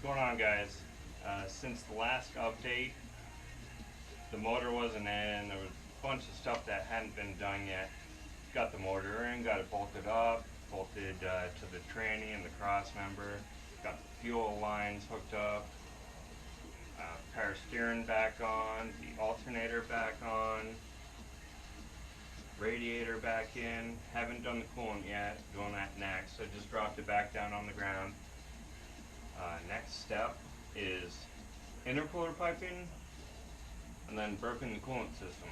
What's going on, guys? Since the last update, the motor wasn't in. There was a bunch of stuff that hadn't been done yet. Got the motor in, got it bolted up, bolted to the tranny and the cross member. Got the fuel lines hooked up. Power steering back on, the alternator back on, radiator back in. Haven't done the coolant yet, doing that next. So just dropped it back down on the ground. Next step is intercooler piping and then burping the coolant system.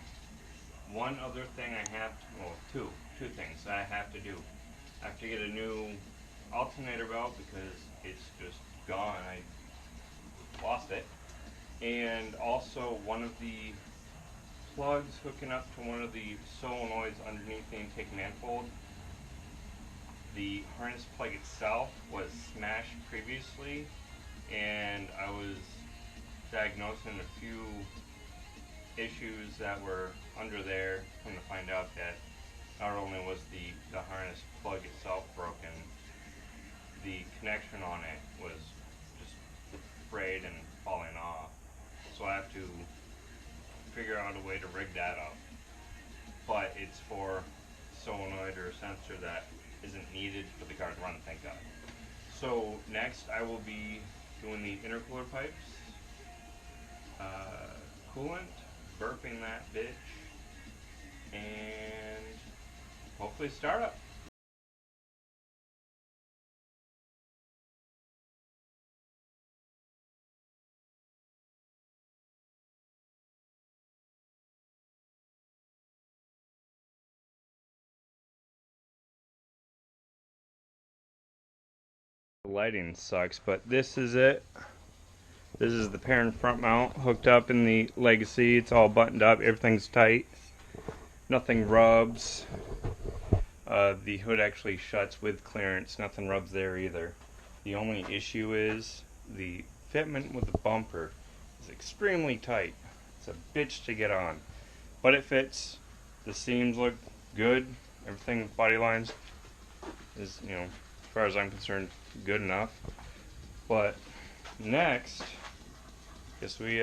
One other thing I have to, well, two things I have to do. I have to get a new alternator belt because it's just gone. I lost it. And also one of the plugs hooking up to one of the solenoids underneath the intake manifold. The harness plug itself was smashed previously, and I was diagnosing a few issues that were under there. Come to find out that not only was the harness plug itself broken, the connection on it was just frayed and falling off. So I have to figure out a way to rig that up. But it's for solenoid or sensor that isn't needed for the car to run, thank God. So next I will be doing the intercooler pipes, coolant, burping that bitch, and hopefully start up. The lighting sucks, but this is it. This is the parent front mount hooked up in the Legacy. It's all buttoned up, everything's tight, nothing rubs. The hood actually shuts with clearance, nothing rubs there either. The only issue is the fitment with the bumper is extremely tight. It's a bitch to get on, but it fits. The seams look good. Everything, body lines is, as far as I'm concerned, good enough. But next, guess we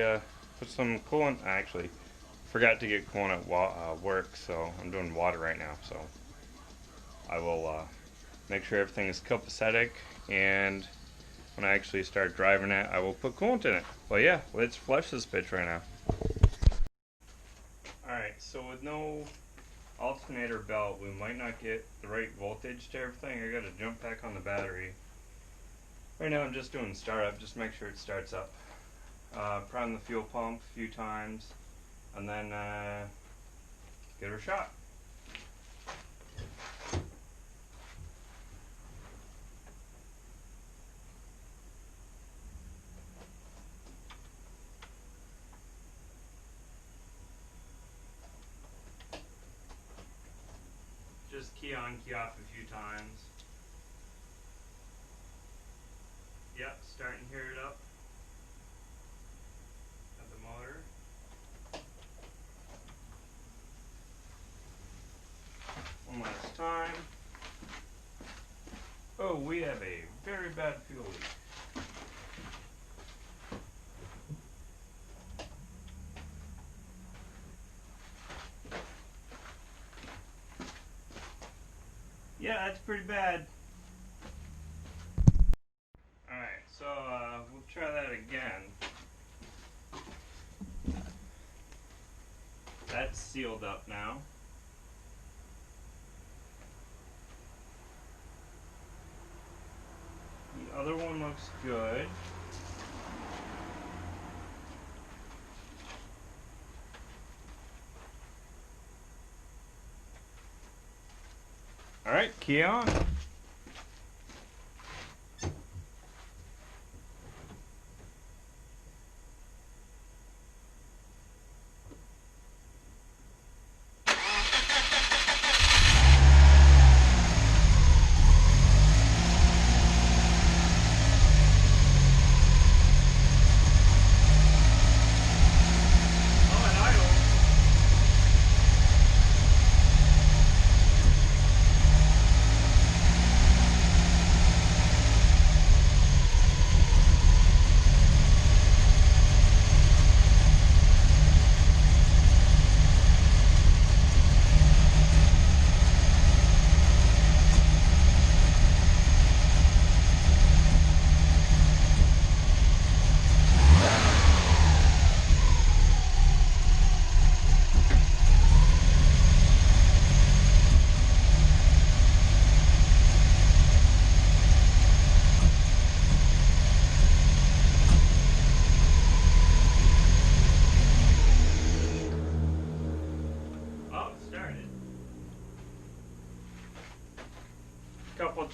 put some coolant. I actually forgot to get coolant at work, so I'm doing water right now. So I will make sure everything is copacetic, and when I actually start driving it, I will put coolant in it. But yeah, let's flush this bitch right now. Alright, so with no alternator belt, we might not get the right voltage to everything. I gotta jump back on the battery. Right now I'm just doing startup, just make sure it starts up. Prime the fuel pump a few times, and then give it a shot. Just key on, key off a few times. Yep, starting to hear it up at the motor. One last time. Oh, we have a very bad fuel leak. Yeah, that's pretty bad. Alright, so we'll try that again. That's sealed up now. The other one looks good. Alright, key on.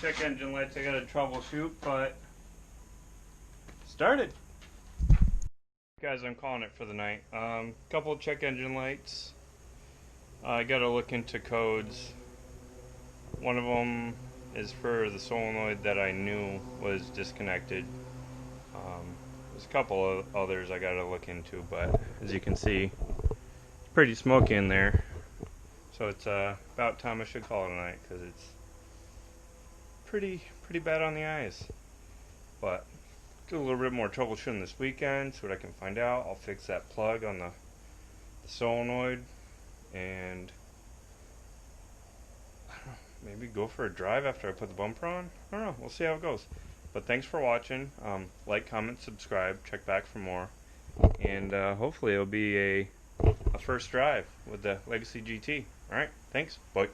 check engine lights I gotta troubleshoot, but started. Guys, I'm calling it for the night. Couple check engine lights. I gotta look into codes. One of them is for the solenoid that I knew was disconnected. There's a couple of others I gotta look into, but as you can see, it's pretty smoky in there. So it's about time I should call it a night, because it's pretty bad on the eyes. But do a little bit more troubleshooting this weekend, see what I can find out. I'll fix that plug on the solenoid, and maybe go for a drive after I put the bumper on. I don't know, we'll see how it goes. But thanks for watching. Like, comment, subscribe, check back for more, and hopefully it'll be a first drive with the Legacy GT. Alright, thanks, bye.